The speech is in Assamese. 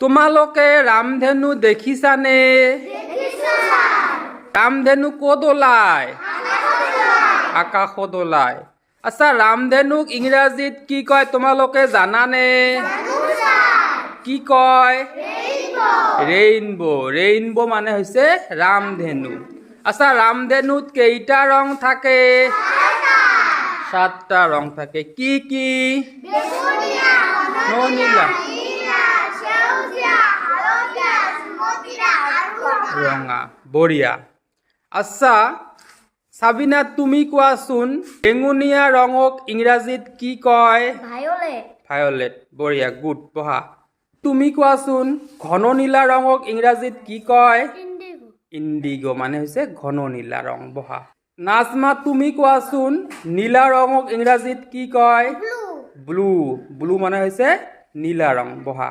তোমালোকে ৰামধেনু দেখিছানে? ৰামধেনু ক'ত ওলায়? আকাশত ওলায়। আচ্ছা, ৰামধেনুক ইংৰাজীত কি কয় তোমালোকে জানানে? কি কয়? ৰেইনবো। ৰেইনবো মানে হৈছে ৰামধেনু। আচ্ছা, ৰামধেনুত কেইটা ৰং থাকে? 7টা ৰং থাকে। কি কি? নীলা, ৰঙা। বঢ়িয়া। আচ্ছা সাবিনা, তুমি কোৱাচোন বেঙুনীয়া ৰঙক ইংৰাজীত কি কয়? ভায়োলেট। বঢ়িয়া, গুড। বহা। তুমি কোৱাচোন ঘন নীলা ৰঙক ইংৰাজীত কি কয়? ইণ্ডিগো মানে হৈছে ঘন নীলা ৰং। বহা। নাজমা, তুমি কোৱাচোন নীলা ৰঙক ইংৰাজীত কি কয়? ব্লু। ব্লু মানে হৈছে নীলা ৰং। বহা।